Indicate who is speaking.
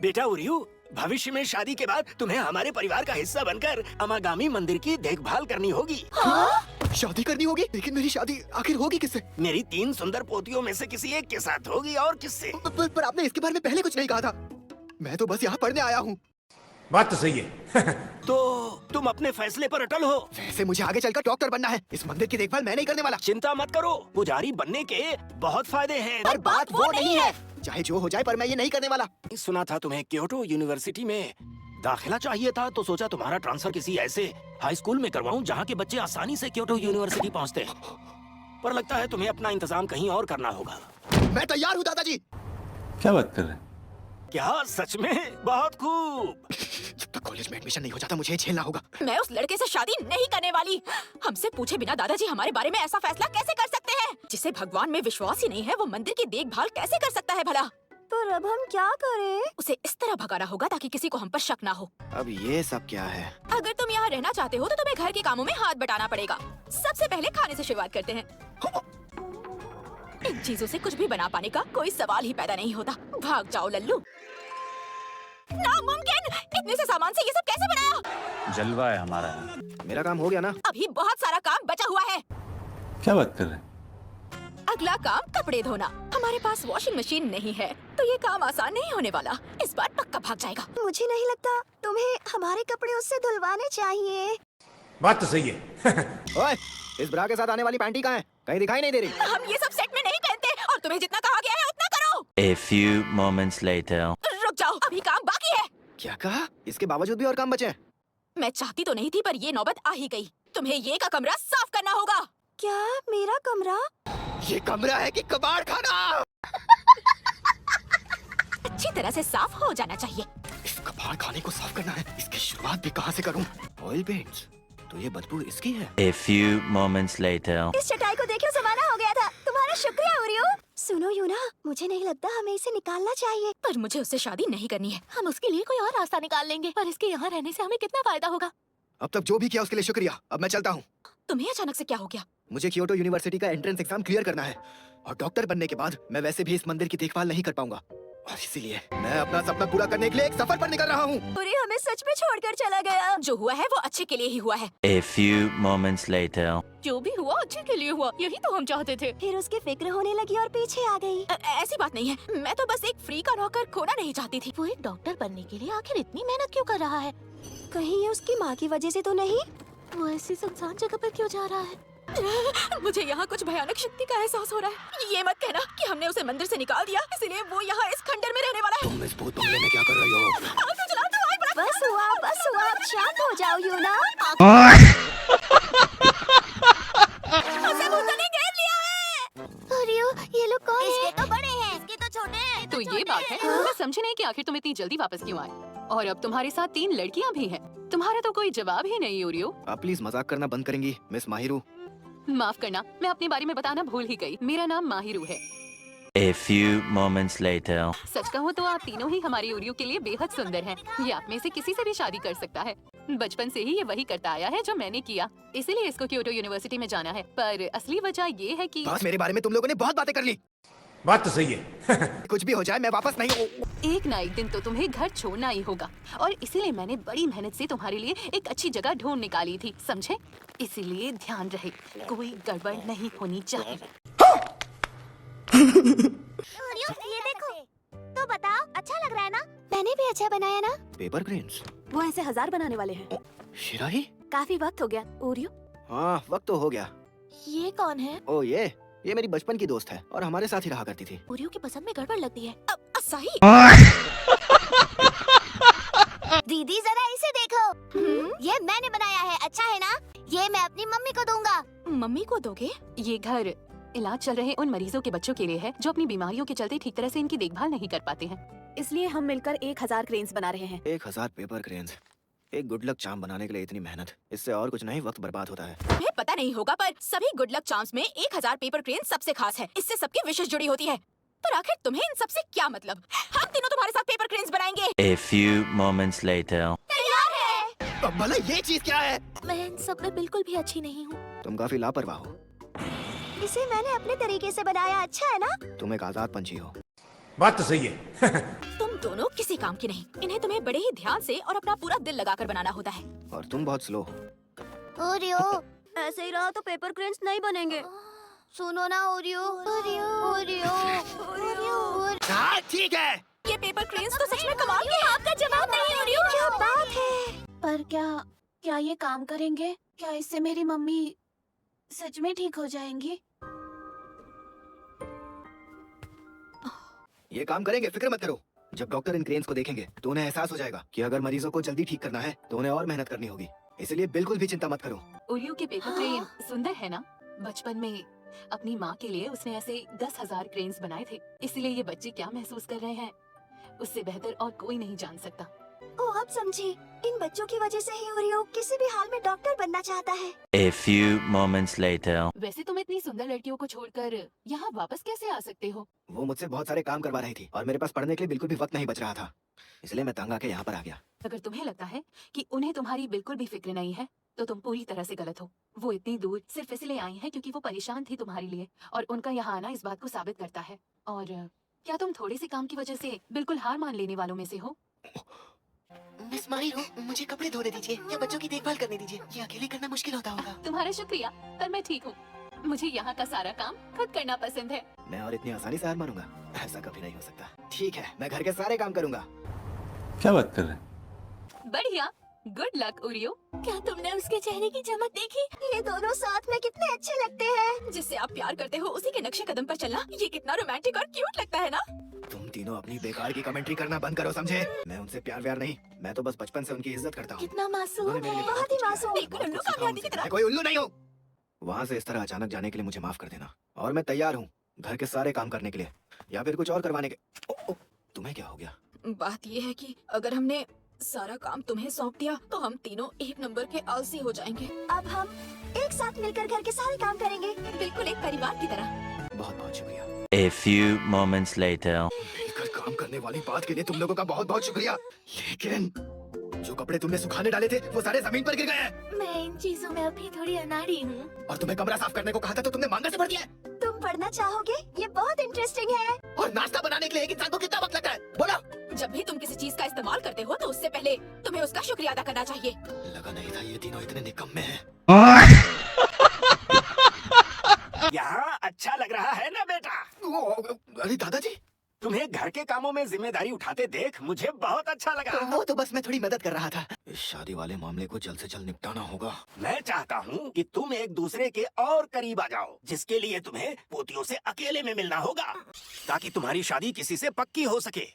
Speaker 1: बेटा उरियू, भविष्य में शादी के बाद तुम्हें हमारे परिवार का हिस्सा बनकर अमागामी मंदिर की देखभाल करनी होगी।
Speaker 2: शादी करनी होगी? लेकिन मेरी शादी आखिर होगी किससे?
Speaker 1: मेरी 3 सुंदर पोतियों में से किसी एक के साथ होगी, और किससे?
Speaker 2: पर आपने इसके बारे में पहले कुछ नहीं कहा था। मैं तो बस यहाँ पढ़ने आया हूँ।
Speaker 3: बात तो सही है।
Speaker 1: तो तुम अपने फैसले पर अटल हो?
Speaker 2: वैसे मुझे आगे चलकर डॉक्टर बनना है। इस मंदिर की देखभाल मैं नहीं करने वाला।
Speaker 1: चिंता मत करो, पुजारी बनने के बहुत फायदे हैं।
Speaker 2: पर बात वो नहीं है। चाहे जो हो जाए, पर मैं ये नहीं करने वाला।
Speaker 1: सुना था तुम्हें क्योटो यूनिवर्सिटी में दाखिला चाहिए था, तो सोचा तुम्हारा ट्रांसफर किसी ऐसे हाई स्कूल में करवाऊं जहां के बच्चे आसानी से क्योटो यूनिवर्सिटी पहुंचते हैं। पर लगता है तुम्हें अपना इंतजाम कहीं और करना होगा।
Speaker 2: मैं तैयार हूँ दादाजी।
Speaker 3: क्या बात कर रहे हैं?
Speaker 1: क्या सच में? बहुत खूब।
Speaker 2: जब तक कॉलेज में एडमिशन नहीं हो जाता, मुझे झेलना होगा।
Speaker 4: मैं उस लड़के से शादी नहीं करने वाली। हमसे पूछे बिना दादाजी हमारे बारे में ऐसा फैसला कैसे कर सकते हैं? जिसे भगवान में विश्वास ही नहीं है, वो मंदिर की देखभाल कैसे कर सकता है भला?
Speaker 5: पर अब हम क्या करें?
Speaker 4: उसे इस तरह भगाना होगा ताकि किसी को हम पर शक ना हो।
Speaker 2: अब ये सब क्या है?
Speaker 4: अगर तुम यहाँ रहना चाहते हो तो तुम्हें घर के कामों में हाथ बटाना पड़ेगा। सबसे पहले खाने से शुरुआत करते हैं। इन चीजों से कुछ भी बना पाने का कोई सवाल ही पैदा नहीं होता। भाग जाओ लल्लू। नामुमकिन! इतने से सामान से ये सब कैसे बनाया?
Speaker 3: जलवा है हमारा।
Speaker 2: मेरा काम हो गया ना?
Speaker 4: अभी बहुत सारा काम बचा हुआ है।
Speaker 3: क्या बात कर रहे हैं?
Speaker 4: अगला काम कपड़े धोना। हमारे पास वॉशिंग मशीन नहीं है, तो ये काम आसान नहीं होने वाला। इस बार पक्का भाग जाएगा।
Speaker 5: मुझे नहीं लगता तुम्हें हमारे कपड़े उससे धुलवाने चाहिए।
Speaker 3: बात तो सही है।
Speaker 2: ओए, इस ब्रा के साथ आने वाली पैंटी कहाँ है? कहीं दिखाई नहीं दे रही।
Speaker 4: हम ये सब सेट में नहीं पहनते, और तुम्हें जितना कहा गया है उतना करो।
Speaker 6: A few moments later.
Speaker 4: रुक जाओ, अभी काम बाकी है।
Speaker 2: क्या कहा? इसके बावजूद भी और काम बचे हैं?
Speaker 4: मैं चाहती तो नहीं थी, पर ये नौबत आ ही गई। तुम्हें ये का कमरा साफ करना होगा।
Speaker 5: क्या मेरा कमरा?
Speaker 2: ये कमरा है कि कबाड़ खाना?
Speaker 4: अच्छी तरह से साफ हो जाना चाहिए।
Speaker 2: इस कबाड़ खाने को साफ करना है। इसकी शुरुआत भी कहाँ से करूँ? ऑयल पेंट्स, तो ये बदबू इसकी है।
Speaker 6: A few moments later.
Speaker 5: इस चटाई को देखो, जमाना हो गया था। तुम्हारा शुक्रिया उरियो। सुनो यूना, मुझे नहीं लगता हमें इसे निकालना चाहिए।
Speaker 4: पर मुझे उससे शादी नहीं करनी है। हम उसके लिए कोई और रास्ता निकाल लेंगे, पर इसके यहाँ रहने से हमें कितना फायदा होगा?
Speaker 2: अब तक जो भी किया उसके लिए शुक्रिया। अब मैं चलता हूँ।
Speaker 4: तुम्हें अचानक से क्या हो गया?
Speaker 2: मुझे क्योटो यूनिवर्सिटी का एंट्रेंस एग्जाम क्लियर करना है, और डॉक्टर बनने के बाद मैं वैसे भी इस मंदिर की देखभाल नहीं कर पाऊंगा, और इसीलिए मैं अपना सपना पूरा करने के लिए एक सफर पर निकल रहा हूँ।
Speaker 5: उरियो हमें सच में छोड़कर चला गया।
Speaker 4: जो हुआ है वो अच्छे के लिए ही हुआ है।
Speaker 6: A few moments later.
Speaker 4: जो भी हुआ अच्छे के लिए हुआ, यही तो हम चाहते थे।
Speaker 5: फिर उसकी फिक्र होने लगी और पीछे आ गई।
Speaker 4: ऐसी बात नहीं है। मैं तो बस एक फ्री का नौकर खोना नहीं चाहती थी। वो एक डॉक्टर बनने के लिए आखिर इतनी मेहनत क्यों कर रहा है?
Speaker 5: कहीं ये उसकी माँ की वजह से तो नहीं?
Speaker 4: वो ऐसी सुनसान जगह पर क्यों जा रहा है? मुझे यहाँ कुछ भयानक शक्ति का एहसास हो रहा है। ये मत कहना कि हमने उसे मंदिर से निकाल दिया, इसलिए वो यहाँ इस खंडर में रहने वाला है।
Speaker 2: तुम इस भूत बंगले में क्या कर रही हो?
Speaker 5: बस हुआ, शांत हो जाओ यूना।
Speaker 4: उसे भूतों ने घेर लिया है।
Speaker 5: उरियो, ये लोग कौन हैं? इसके तो बड़े हैं, इसके तो छोटे हैं।
Speaker 7: तो ये बात है। मैं समझी नहीं कि आखिर तुम इतनी जल्दी वापस क्यों आए, और अब तुम्हारे साथ 3 लड़कियां भी हैं। तुम्हारा तो कोई जवाब ही नहीं उरियो।
Speaker 2: आप प्लीज मजाक करना बंद करेंगी मिस माहिरू?
Speaker 7: माफ करना, मैं अपने बारे में बताना भूल ही गई। मेरा नाम माहिरू है।
Speaker 6: A few moments later.
Speaker 7: सच कहूँ तो आप तीनों ही हमारी उरियो के लिए बेहद सुंदर हैं। ये आप में से किसी से भी शादी कर सकता है। बचपन से ही ये वही करता आया है जो मैंने किया, इसीलिए इसको क्योटो यूनिवर्सिटी में जाना है। पर असली वजह ये है कि
Speaker 2: बस मेरे बारे में तुम लोगों ने बहुत बातें कर ली।
Speaker 3: बात तो सही है।
Speaker 2: कुछ भी हो जाए मैं वापस नहीं।
Speaker 7: एक ना एक दिन तो तुम्हें घर छोड़ना ही होगा, और इसीलिए मैंने बड़ी मेहनत से तुम्हारे लिए एक अच्छी जगह ढूंढ निकाली थी, समझे? इसीलिए ध्यान रहे, कोई गड़बड़ नहीं होनी चाहिए।
Speaker 5: ये देखो, तो बताओ अच्छा लग रहा है ना? मैंने भी अच्छा बनाया ना?
Speaker 2: Paper cranes?
Speaker 5: वो ऐसे 1000 बनाने वाले हैं।
Speaker 2: शिराही?
Speaker 5: काफी वक्त हो गया। उरियो,
Speaker 2: हाँ, वक्त तो हो गया।
Speaker 5: ये कौन है?
Speaker 2: ओ ये मेरी बचपन की दोस्त है, और हमारे साथ ही रहा करती थी।
Speaker 5: उरियो की पसंद में गड़बड़ लगती है।
Speaker 4: सही।
Speaker 5: दीदी जरा इसे देखो। ये मैंने बनाया है, अच्छा है ना? ये मैं अपनी मम्मी को दूंगा।
Speaker 4: मम्मी को दोगे?
Speaker 7: ये घर इलाज चल रहे उन मरीजों के बच्चों के लिए है जो अपनी बीमारियों के चलते ठीक तरह से इनकी देखभाल नहीं कर पाते हैं।
Speaker 5: इसलिए हम मिलकर 1000 क्रेन्स बना रहे हैं।
Speaker 2: 1000 पेपर क्रेन्स? एक गुड लक चार्म बनाने के लिए इतनी मेहनत? इससे और कुछ नहीं, वक्त बर्बाद होता है।
Speaker 4: तुम्हें पता नहीं होगा, पर सभी गुड लक चार्म्स में 1000 पेपर क्रेन सबसे खास है। इससे सबकी विशेष जुड़ी होती है। पर आखिर तुम्हें इन सबसे क्या मतलब? हम तीनों तुम्हारे साथ पेपर क्रेन्स बनाएंगे।
Speaker 6: A few moments later.
Speaker 4: तैयार है।
Speaker 2: अब भला ये चीज क्या है?
Speaker 5: मैं इन सब में बिल्कुल भी अच्छी नहीं हूँ।
Speaker 2: तुम काफी लापरवाह हो।
Speaker 5: इसे मैंने अपने तरीके से बनाया, अच्छा है ना?
Speaker 2: तुम एक आजाद पंछी हो।
Speaker 3: बात तो सही है।
Speaker 4: तुम दोनों किसी काम की नहीं। इन्हें तुम्हें बड़े ही ध्यान से और अपना पूरा दिल लगाकर बनाना होता है।
Speaker 2: और तुम बहुत स्लो हो।
Speaker 5: ओरियो, ऐसे ही रहा तो पेपर क्रेन्स नहीं बनेंगे। सुनो ना ओरियो, ओरियो, ओरियो, ओरियो।
Speaker 2: हाँ ठीक है।
Speaker 4: ये पेपर क्रेन्स तो सच में कमाल के हैं। आपका जवाब नहीं ओरियो।
Speaker 5: क्या बात है?
Speaker 8: पर क्या ये काम करेंगे? क्या इससे मेरी मम्मी सच में ठीक हो जाएंगी?
Speaker 2: ये काम करेंगे, फिक्र मत करो। जब डॉक्टर इन क्रेन्स को देखेंगे तो उन्हें एहसास हो जाएगा कि अगर मरीजों को जल्दी ठीक करना है तो उन्हें और मेहनत करनी होगी। इसलिए बिल्कुल भी चिंता मत करो।
Speaker 7: ओरियो के पेपर क्रेन सुंदर है ना? बचपन में अपनी माँ के लिए उसने ऐसे 10,000 क्रेन्स बनाए थे। इसलिए ये बच्चे क्या महसूस कर रहे हैं उससे बेहतर और कोई नहीं जान सकता।
Speaker 5: ओ, अब समझी। इन बच्चों की वजह से ही ओरियो किसी भी हाल में डॉक्टर बनना चाहता है।
Speaker 6: A few moments later.
Speaker 7: वैसे तुम इतनी सुंदर लड़कियों को छोड़कर यहाँ वापस कैसे आ सकते हो?
Speaker 2: वो मुझसे बहुत सारे काम करवा रही थी और मेरे पास पढ़ने के लिए बिल्कुल भी वक्त नहीं बच रहा था। इसलिए मैं तंग आके यहाँ पर आ गया।
Speaker 7: अगर तुम्हें लगता है कि उन्हें तुम्हारी बिल्कुल भी फिक्र नहीं है तो तुम पूरी तरह से गलत हो। वो इतनी दूर सिर्फ इसलिए आई हैं क्योंकि वो परेशान थी तुम्हारे लिए, और उनका यहाँ आना इस बात को साबित करता है। और क्या तुम थोड़े से काम की वजह से बिल्कुल हार मान लेने वालों में से हो?
Speaker 2: मिस माहिरो, मुझे कपड़े धोने दीजिए या बच्चों की देखभाल करने दीजिए। ये अकेले करना मुश्किल होता होगा।
Speaker 7: तुम्हारा शुक्रिया, पर मैं ठीक हूँ। मुझे यहाँ का सारा काम खुद करना पसंद है।
Speaker 2: मैं और इतनी आसानी से हार मानूंगा? ऐसा कभी नहीं हो सकता। ठीक है, मैं घर के सारे काम करूंगा।
Speaker 3: क्या बात कर रहे हैं?
Speaker 7: बढ़िया, गुड लक ओरियो।
Speaker 4: क्या तुमने उसके चेहरे की चमक देखी?
Speaker 5: ये दोनों साथ में कितने अच्छे लगते हैं।
Speaker 4: जिससे आप प्यार करते हो उसी के नक्शे कदम पर चलना, ये कितना रोमांटिक और क्यूट लगता है ना?
Speaker 2: तुम तीनों अपनी बेकार की कमेंट्री करना बंद करो, समझे? मैं उनसे प्यार व्यार नहीं, मैं तो बस बचपन से उनकी इज्जत करता हूँ।
Speaker 8: कितना मासूम
Speaker 2: उन्होंने मेरे
Speaker 8: है।
Speaker 2: लिए
Speaker 5: बहुत ही
Speaker 2: कुछ किया है।
Speaker 5: मासूम।
Speaker 4: बिल्कुल उल्लू कामयाबी की तरह।
Speaker 2: मैं कोई उल्लू नहीं हूँ। वहाँ से इस तरह अचानक जाने के लिए मुझे माफ कर देना, और मैं तैयार हूँ घर के सारे काम करने के लिए या फिर कुछ और करवाने के। ओ, तुम्हें क्या हो गया?
Speaker 4: बात ये है कि अगर हमने सारा काम तुम्हें सौंप दिया तो हम तीनों एक नंबर के आलसी हो जाएंगे।
Speaker 5: अब हम एक साथ मिलकर घर के सारे काम करेंगे।
Speaker 4: बिल्कुल एक परिवार की तरह।
Speaker 2: बहुत बहुत शुक्रिया।
Speaker 6: A few moments later.
Speaker 2: मिलकर काम करने वाली बात के लिए तुम लोगों का बहुत बहुत शुक्रिया। लेकिन जो कपड़े तुमने सुखाने डाले थे वो सारे जमीन पर गिर गए हैं।
Speaker 8: मैं इन चीजों में अभी थोड़ी अनाड़ी हूँ।
Speaker 2: और तुम्हें कमरा साफ करने को कहा था तो तुमने मांगा से भर दिया।
Speaker 5: तुम पढ़ना चाहोगे? ये बहुत इंटरेस्टिंग है।
Speaker 2: और नाश्ता बनाने के लिए एक इंसान को कितना वक्त लगता है, बोलो?
Speaker 4: जब भी तुम किसी चीज का इस्तेमाल करते हो तो उससे पहले तुम्हें उसका शुक्रिया अदा करना चाहिए।
Speaker 2: लगा नहीं था ये तीनों इतने निकम्मे हैं।
Speaker 1: यहाँ अच्छा लग रहा है ना बेटा?
Speaker 2: अरे दादाजी,
Speaker 1: तुम्हें घर के कामों में जिम्मेदारी उठाते देख मुझे बहुत अच्छा लगा।
Speaker 2: वो तो बस मैं थोड़ी मदद कर रहा था। इस शादी वाले मामले को जल्द से जल्द निपटाना होगा।
Speaker 1: मैं चाहता हूँ कि तुम एक दूसरे के और करीब आ जाओ, जिसके लिए तुम्हें पोतियों से अकेले में मिलना होगा ताकि तुम्हारी शादी किसी से पक्की हो सके।